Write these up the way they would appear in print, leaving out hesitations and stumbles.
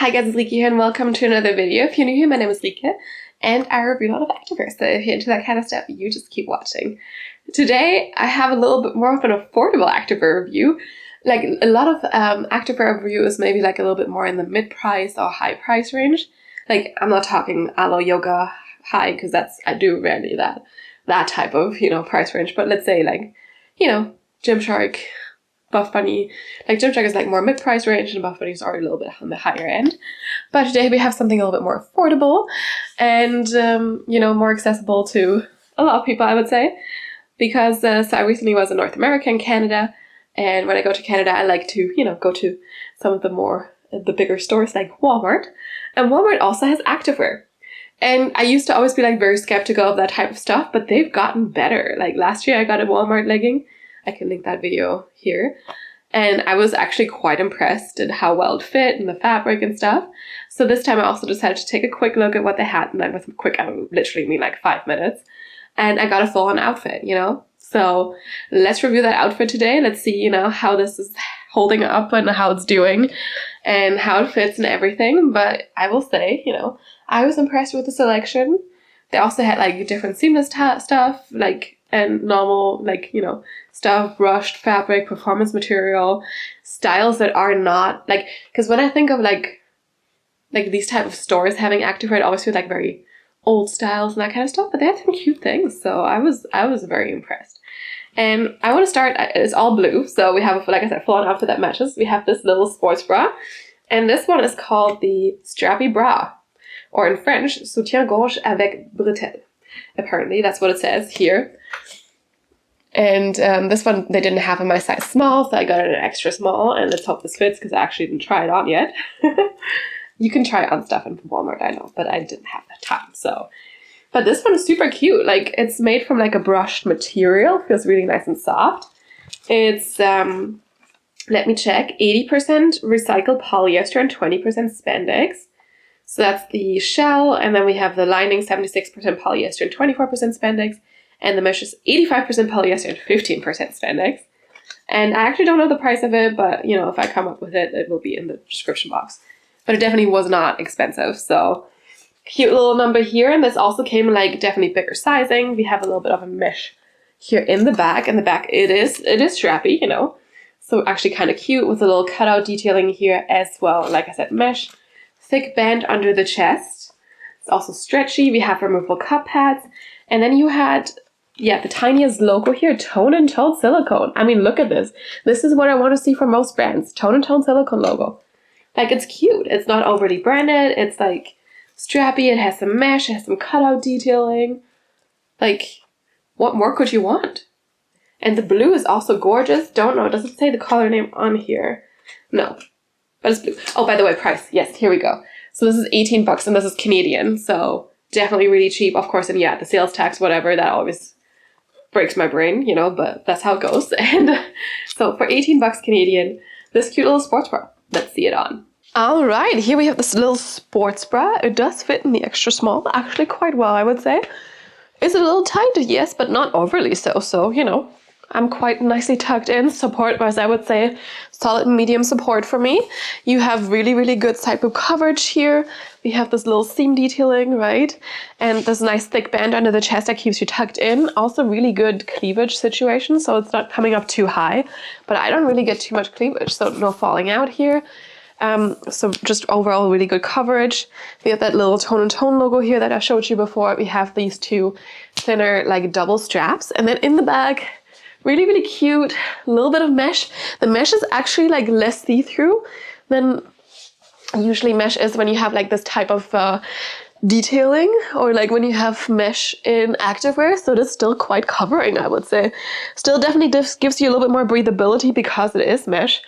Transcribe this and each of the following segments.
Hi guys, it's Lieke here and welcome to another video. If you're new here, my name is Lieke and I review a lot of activewear, so if you're into that kind of stuff, you just keep watching. Today, I have a little bit more of an affordable activewear review. Like a lot of activewear reviews maybe like a little bit more in the mid-price or high price range. Like I'm not talking Alo Yoga high because I do rarely that type of, price range. But let's say like, Gymshark, Buff Bunny. Like Gymshark is like more mid-price range and Buff Bunny is already a little bit on the higher end. But today we have something a little bit more affordable and, more accessible to a lot of people, I would say. Because so I recently was in North America and Canada. And when I go to Canada, I like to, go to some of the bigger stores like Walmart. And Walmart also has activewear. And I used to always be like very skeptical of that type of stuff, but they've gotten better. Like last year I got a Walmart legging. I can link that video here. And I was actually quite impressed at how well it fit and the fabric and stuff. So this time I also decided to take a quick look at what they had. And like with quick, I literally mean like 5 minutes. And I got a full-on outfit, So let's review that outfit today. Let's see, how this is holding up and how it's doing and how it fits and everything. But I will say, I was impressed with the selection. They also had like different seamless stuff, like and normal, stuff, brushed fabric, performance material, styles that are not like, because when I think of like these type of stores having activewear, it always feels like very old styles and that kind of stuff, but they had some cute things. So I was very impressed. And I want to start, it's all blue. So we have, like I said, full-on outfit that matches. We have this little sports bra. And this one is called the Strappy Bra, or in French, soutien-gorge avec bretelles. Apparently, that's what it says here. And this one, they didn't have in my size small, so I got it in an extra small. And let's hope this fits, because I actually didn't try it on yet. You can try on stuff in Walmart, I know, but I didn't have the time, so. But this one is super cute. Like, it's made from like a brushed material. Feels really nice and soft. It's, let me check, 80% recycled polyester and 20% spandex. So that's the shell, and then we have the lining, 76% polyester and 24% spandex. And the mesh is 85% polyester and 15% spandex. And I actually don't know the price of it, but, if I come up with it, it will be in the description box. But it definitely was not expensive, so cute little number here. And this also came in like definitely bigger sizing. We have a little bit of a mesh here in the back. In the back it is strappy, So actually kind of cute with a little cutout detailing here as well. Like I said, mesh, thick band under the chest. It's also stretchy. We have removable cup pads. And then you had, the tiniest logo here, tone and tone silicone. I mean, look at this. This is what I want to see from most brands. Tone and tone silicone logo. Like, it's cute. It's not overly branded. It's, like, strappy. It has some mesh. It has some cutout detailing. Like, what more could you want? And the blue is also gorgeous. Don't know. It doesn't say the color name on here. No. But it's blue. Oh, by the way, price. Yes, here we go. So this is $18 and this is Canadian. So definitely really cheap. Of course, and the sales tax, whatever, that always breaks my brain, but that's how it goes. And so for $18 Canadian, this cute little sports bra. Let's see it on. All right, here we have this little sports bra. It does fit in the extra small, actually quite well, I would say. It's a little tight, yes, but not overly so. So, I'm quite nicely tucked in. Support-wise, I would say solid medium support for me. You have really, really good side boob coverage here. We have this little seam detailing, right? And this nice thick band under the chest that keeps you tucked in. Also really good cleavage situation, so it's not coming up too high. But I don't really get too much cleavage, so no falling out here. So just overall really good coverage. We have that little tone and tone logo here that I showed you before. We have these two thinner like double straps. And then in the back, really, really cute, a little bit of mesh. The mesh is actually like less see-through than usually mesh is when you have like this type of detailing or like when you have mesh in activewear. So it is still quite covering, I would say. Still definitely gives you a little bit more breathability because it is mesh.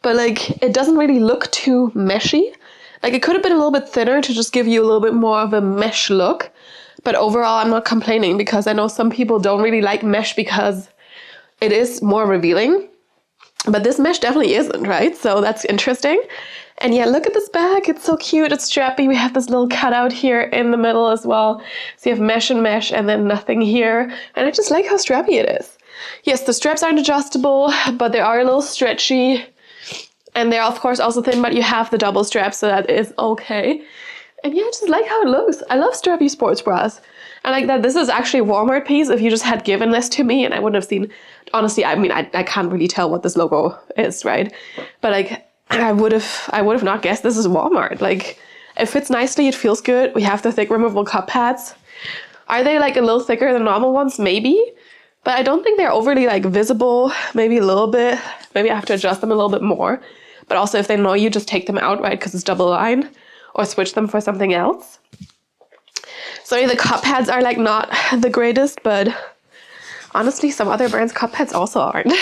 But like it doesn't really look too meshy. Like it could have been a little bit thinner to just give you a little bit more of a mesh look. But overall, I'm not complaining because I know some people don't really like mesh because it is more revealing, but this mesh definitely isn't, right? So that's interesting. And look at this bag. It's so cute. It's strappy. We have this little cutout here in the middle as well. So you have mesh and then nothing here. And I just like how strappy it is. Yes, the straps aren't adjustable, but they are a little stretchy. And they're of course also thin, but you have the double strap, so that is okay. And yeah, I just like how it looks. I love strappy sports bras. I like that this is actually a Walmart piece. If you just had given this to me and I wouldn't have seen, honestly, I mean, I can't really tell what this logo is, right? But like, I would have not guessed this is Walmart. Like, it fits nicely, it feels good. We have the thick removable cup pads. Are they like a little thicker than normal ones? Maybe. But I don't think they're overly like visible. Maybe a little bit. Maybe I have to adjust them a little bit more. But also if they annoy you, just take them out, right? Because it's double line. Or switch them for something else. Sorry, the cup pads are like not the greatest, but honestly, some other brands' cup pads also aren't.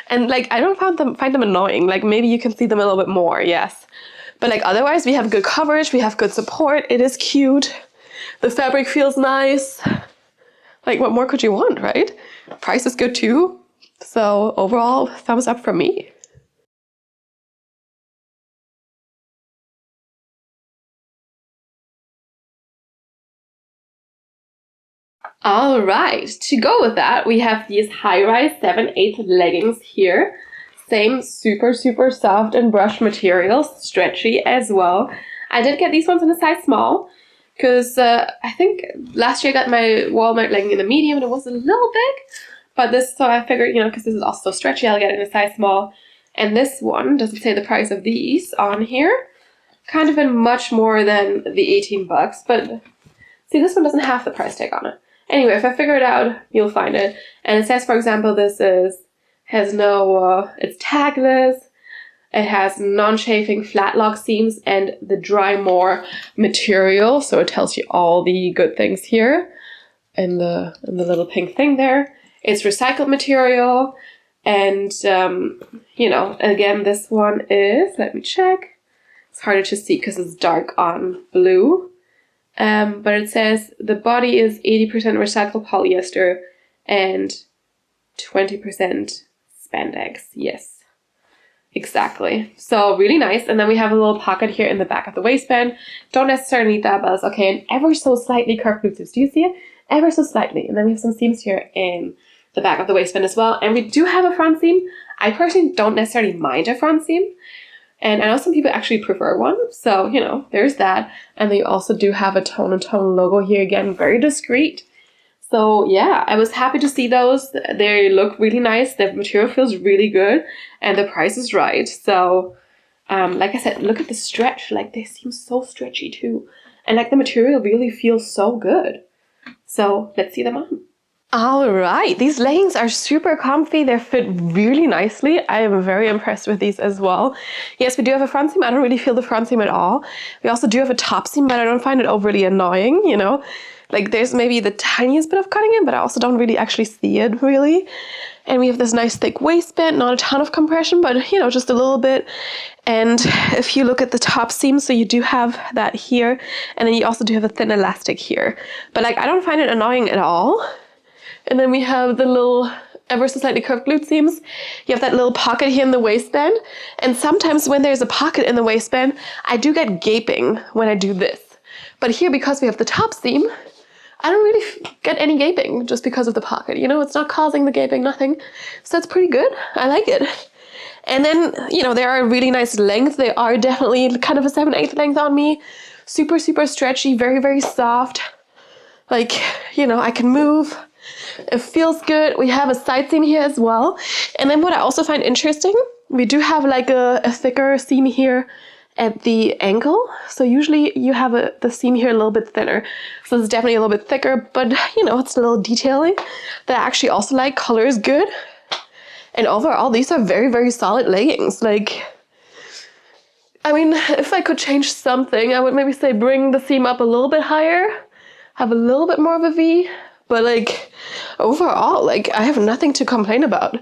And like, I don't find them annoying. Like maybe you can see them a little bit more, yes. But like otherwise, we have good coverage, we have good support. It is cute. The fabric feels nice. Like what more could you want, right? Price is good too. So overall, thumbs up from me. All right, to go with that, we have these high-rise 7/8 leggings here. Same super, super soft and brushed material, stretchy as well. I did get these ones in a size small because I think last year I got my Walmart legging in a medium and it was a little big. But this, so I figured, because this is also stretchy, I'll get it in a size small. And this one doesn't say the price of these on here. Kind of been much more than the 18 bucks, but see, this one doesn't have the price tag on it. Anyway, if I figure it out, you'll find it. And it says, for example, this has no, it's tagless, it has non-chafing flat lock seams and the dry more material. So it tells you all the good things here in the little pink thing there. It's recycled material. And, again, this one is, let me check. It's harder to see because it's dark on blue. But it says the body is 80% recycled polyester and 20% spandex. Yes, exactly. So really nice. And then we have a little pocket here in the back of the waistband. Don't necessarily need that, but it's okay. And ever so slightly curved glute seams. Do you see it? Ever so slightly. And then we have some seams here in the back of the waistband as well. And we do have a front seam. I personally don't necessarily mind a front seam. And I know some people actually prefer one, so, there's that. And they also do have a Tone & Tone logo here, again, very discreet. So, yeah, I was happy to see those. They look really nice. The material feels really good, and the price is right. So, like I said, look at the stretch. Like, they seem so stretchy, too. And, like, the material really feels so good. So, let's see them on. All right, these leggings are super comfy. They fit really nicely. I am very impressed with these as well. Yes, we do have a front seam. I don't really feel the front seam at all. We also do have a top seam, but I don't find it overly annoying, Like there's maybe the tiniest bit of cutting in, but I also don't really actually see it really. And we have this nice thick waistband, not a ton of compression, but just a little bit. And if you look at the top seam, so you do have that here, and then you also do have a thin elastic here. But like I don't find it annoying at all. And then we have the little ever so slightly curved glute seams. You have that little pocket here in the waistband. And sometimes when there's a pocket in the waistband, I do get gaping when I do this. But here, because we have the top seam, I don't really get any gaping just because of the pocket. It's not causing the gaping, nothing. So it's pretty good. I like it. And then, they are a really nice length. They are definitely kind of a 7/8 length on me. Super, super stretchy, very, very soft. Like, I can move. It feels good. We have a side seam here as well. And then what I also find interesting, we do have like a thicker seam here at the ankle. So usually you have the seam here a little bit thinner. So it's definitely a little bit thicker, but it's a little detailing that I actually also like. Color is good. And overall, these are very, very solid leggings. Like, I mean, if I could change something, I would maybe say bring the seam up a little bit higher, have a little bit more of a V. But like overall, like I have nothing to complain about.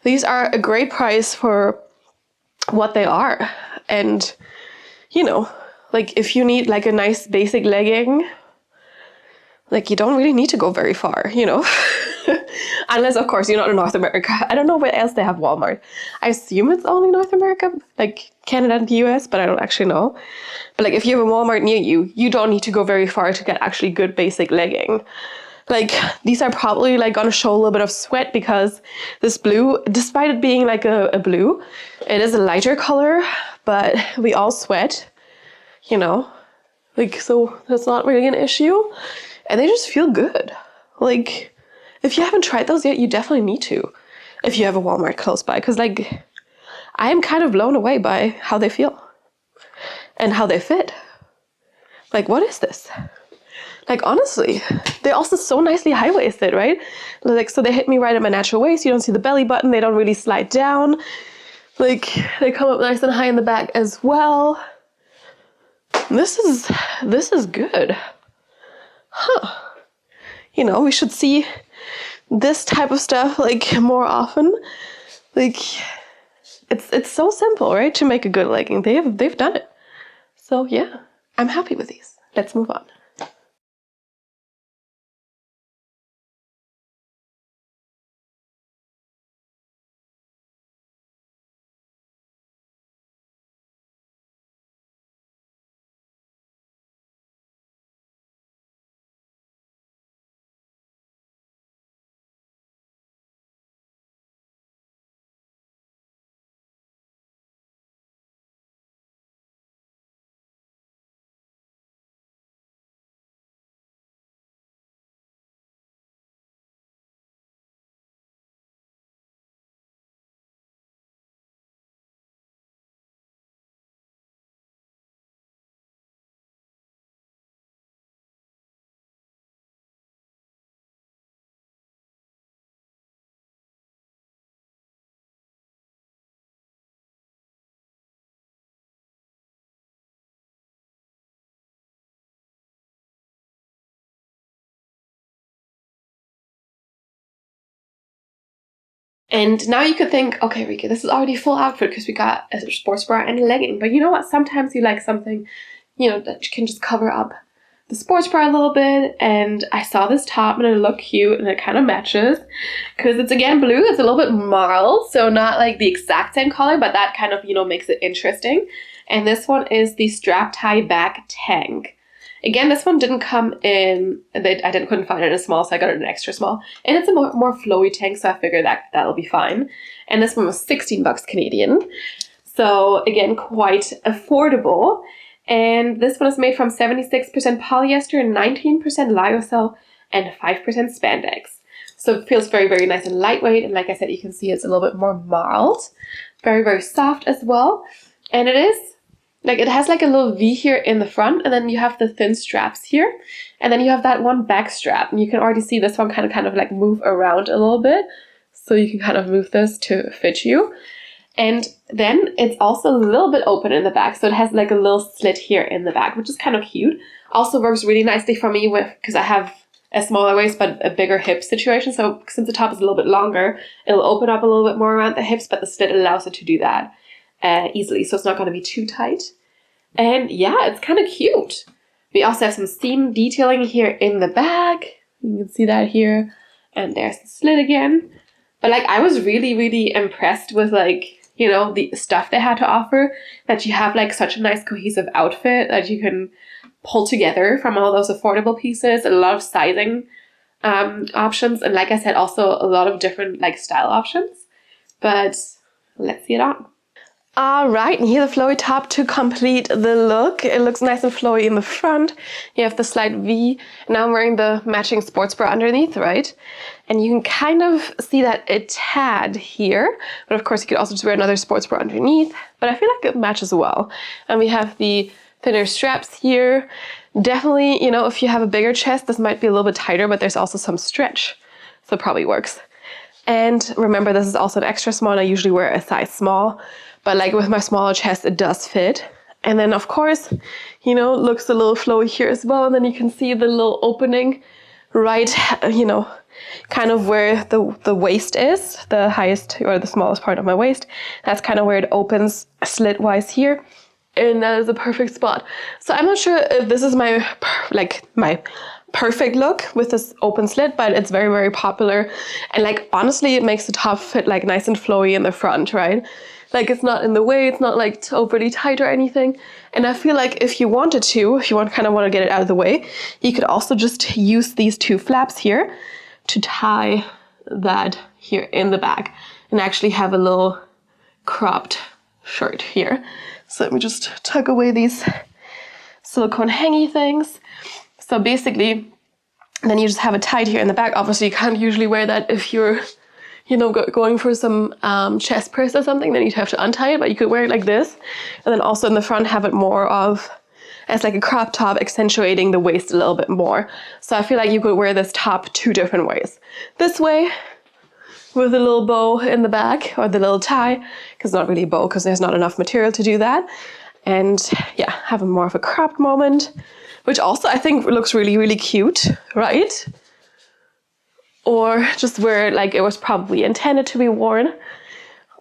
These are a great price for what they are. And like if you need like a nice basic legging, like you don't really need to go very far, Unless of course you're not in North America. I don't know where else they have Walmart. I assume it's only North America, like Canada and the US, but I don't actually know. But like if you have a Walmart near you, you don't need to go very far to get actually good basic legging. Like these are probably like gonna show a little bit of sweat because this blue, despite it being like a blue, it is a lighter color, but we all sweat, you know, like, so that's not really an issue. And they just feel good. Like, if you haven't tried those yet, you definitely need to, if you have a Walmart close by, because like, I am kind of blown away by how they feel and how they fit. Like, what is this? Like, honestly, they're also so nicely high-waisted, right? Like, so they hit me right at my natural waist. You don't see the belly button. They don't really slide down. Like, they come up nice and high in the back as well. This is good. Huh. You know, we should see this type of stuff like more often. Like, it's so simple, right? To make a good legging. They've done it. So yeah, I'm happy with these. Let's move on. And now you could think, okay, Rika, this is already full outfit because we got a sports bra and a legging. But you know what? Sometimes you like something, you know, that can just cover up the sports bra a little bit. And I saw this top and it looked cute and it kind of matches because it's again blue. It's a little bit marled, so not like the exact same color, but that kind of, you know, makes it interesting. And this one is the strap tie back tank. Again, this one didn't come in, couldn't find it in a small, so I got it in an extra small. And it's a more flowy tank, so I figured that'll be fine. And this one was 16 bucks Canadian. So again, quite affordable. And this one is made from 76% polyester, 19% lyocell, and 5% spandex. So it feels very, very nice and lightweight. And like I said, you can see it's a little bit more marled. Very, very soft as well. And it is, like, it has like a little V here in the front, and then you have the thin straps here, and then you have that one back strap, and you can already see this one kind of like move around a little bit, so you can kind of move this to fit you. And then it's also a little bit open in the back, so it has like a little slit here in the back, which is kind of cute. Also works really nicely for me because I have a smaller waist but a bigger hip situation, so since the top is a little bit longer, it'll open up a little bit more around the hips, but the slit allows it to do that easily, so it's not going to be too tight. And yeah, it's kind of cute. We also have some seam detailing here in the back. You can see that here. And there's the slit again. But like, I was really, really impressed with like, you know, the stuff they had to offer, that you have like such a nice cohesive outfit that you can pull together from all those affordable pieces, a lot of sizing options. And like I said, also a lot of different like style options. But let's see it on. Alright, and here the flowy top to complete the look. It looks nice and flowy in the front. You have the slight V. Now I'm wearing the matching sports bra underneath, right? And you can kind of see that a tad here. But of course you could also just wear another sports bra underneath. But I feel like it matches well. And we have the thinner straps here. Definitely, you know, if you have a bigger chest, this might be a little bit tighter, but there's also some stretch. So it probably works. And remember, this is also an extra small, and I usually wear a size small. But like with my smaller chest, it does fit. And then of course, you know, it looks a little flowy here as well. And then you can see the little opening right, you know, kind of where the waist is, the highest or the smallest part of my waist. That's kind of where it opens slit-wise here. And that is a perfect spot. So I'm not sure if this is my perfect look with this open slit, but it's very, very popular. And like, honestly, it makes the top fit like nice and flowy in the front, right? Like it's not in the way, it's not like overly tight or anything. And I feel like if you wanted to, if you kind of want to get it out of the way, you could also just use these two flaps here to tie that here in the back and actually have a little cropped shirt here. So let me just tuck away these silicone hangy things. So basically, then you just have it tied here in the back. Obviously, you can't usually wear that if you're, you know, going for some chest press or something, then you'd have to untie it, but you could wear it like this. And then also in the front have it more of as like a crop top, accentuating the waist a little bit more. So I feel like you could wear this top two different ways. This way, with a little bow in the back, or the little tie, because it's not really a bow because there's not enough material to do that. And yeah, having more of a cropped moment, which also I think looks really, really cute, right? Or just wear it like it was probably intended to be worn.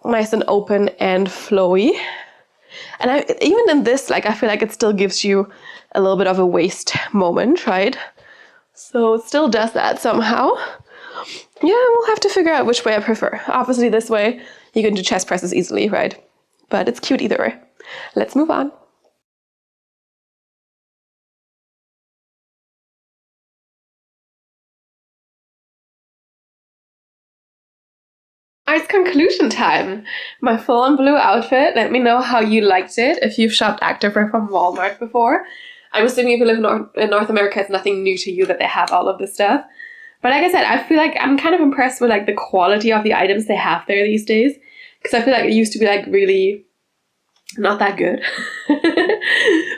Nice and open and flowy. And even in this, like I feel like it still gives you a little bit of a waist moment, right? So it still does that somehow. Yeah, we'll have to figure out which way I prefer. Obviously this way you can do chest presses easily, right? But it's cute either way. Let's move on. It's conclusion time. My full-on blue outfit. Let me know how you liked it. If you've shopped activewear from Walmart before. I'm assuming if you live in North America, it's nothing new to you that they have all of this stuff. But like I said, I feel like I'm kind of impressed with like the quality of the items they have there these days. Because I feel like it used to be like really not that good.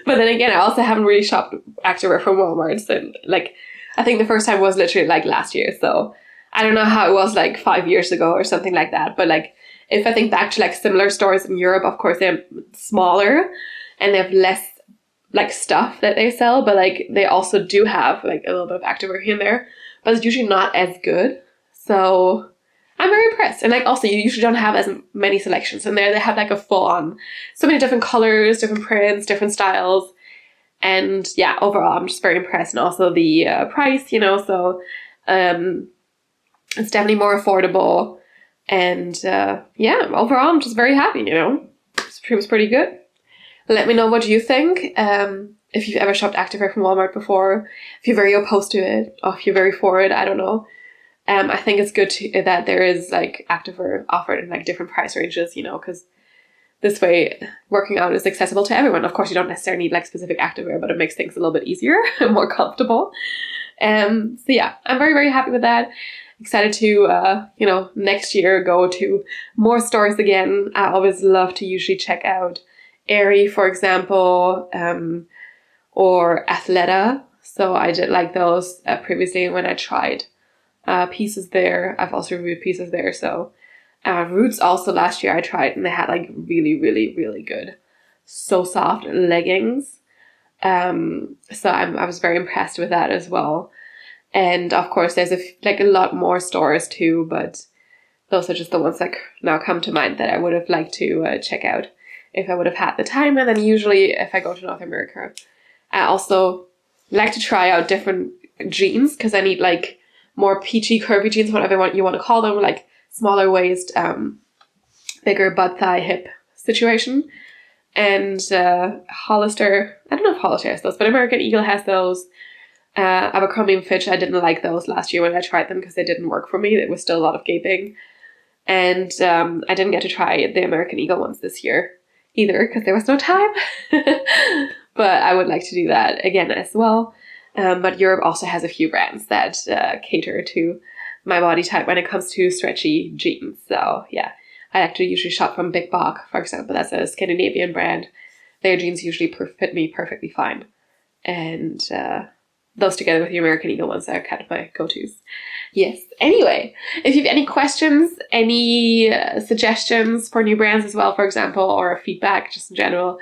But then again, I also haven't really shopped activewear from Walmart. So like, I think the first time was literally like last year. So I don't know how it was like 5 years ago or something like that. But like, if I think back to like similar stores in Europe, of course they're smaller and they have less like stuff that they sell. But like, they also do have like a little bit of activewear here and there. But it's usually not as good. So I'm very impressed. And like also you usually don't have as many selections in there. They have like a full on, so many different colors, different prints, different styles. And yeah, overall I'm just very impressed. And also the price, you know, so it's definitely more affordable. And yeah, overall I'm just very happy, you know. It was pretty good. Let me know what you think. If you've ever shopped activewear from Walmart before, if you're very opposed to it, or if you're very for it, I don't know. I think it's good that there is like activewear offered in like different price ranges, you know, because this way working out is accessible to everyone. Of course, you don't necessarily need like specific activewear, but it makes things a little bit easier and more comfortable. So yeah, I'm very, very happy with that. Excited to, you know, next year go to more stores again. I always love to usually check out Aerie, for example, or Athleta. So I did like those previously when I tried pieces there. I've also reviewed pieces there. So Roots also last year I tried and they had like really, really, really good, so soft leggings. So I was very impressed with that as well. And of course there's like a lot more stores too, but those are just the ones that now come to mind that I would have liked to check out if I would have had the time. And then usually if I go to North America, I also like to try out different jeans because I need like more peachy, curvy jeans, whatever you want to call them, like smaller waist, bigger butt, thigh, hip situation. And Hollister, I don't know if Hollister has those, but American Eagle has those. Abercrombie & Fitch, I didn't like those last year when I tried them because they didn't work for me. There was still a lot of gaping. And I didn't get to try the American Eagle ones this year either because there was no time. But I would like to do that again as well. But Europe also has a few brands that cater to my body type when it comes to stretchy jeans. So yeah, I actually usually shop from Big Bok, for example. That's a Scandinavian brand. Their jeans usually fit me perfectly fine. And those together with the American Eagle ones are kind of my go-tos. Yes. Anyway, if you have any questions, any suggestions for new brands as well, for example, or feedback just in general,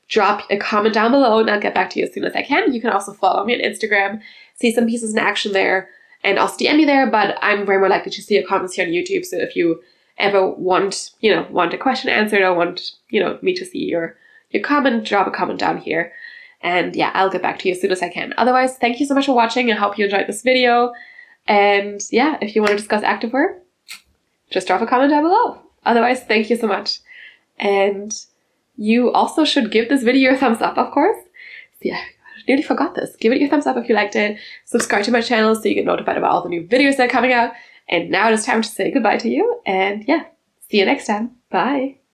drop a comment down below and I'll get back to you as soon as I can. You can also follow me on Instagram, see some pieces in action there, and also DM me there, but I'm very more likely to see your comments here on YouTube. So if you ever want a question answered or want, me to see your comment, drop a comment down here. And yeah, I'll get back to you as soon as I can. Otherwise, thank you so much for watching. I hope you enjoyed this video. And yeah, if you want to discuss activewear, just drop a comment down below. Otherwise, thank you so much. And you also should give this video a thumbs up, of course. So yeah, I nearly forgot this. Give it your thumbs up if you liked it. Subscribe to my channel so you get notified about all the new videos that are coming out. And now it is time to say goodbye to you. And yeah, see you next time. Bye.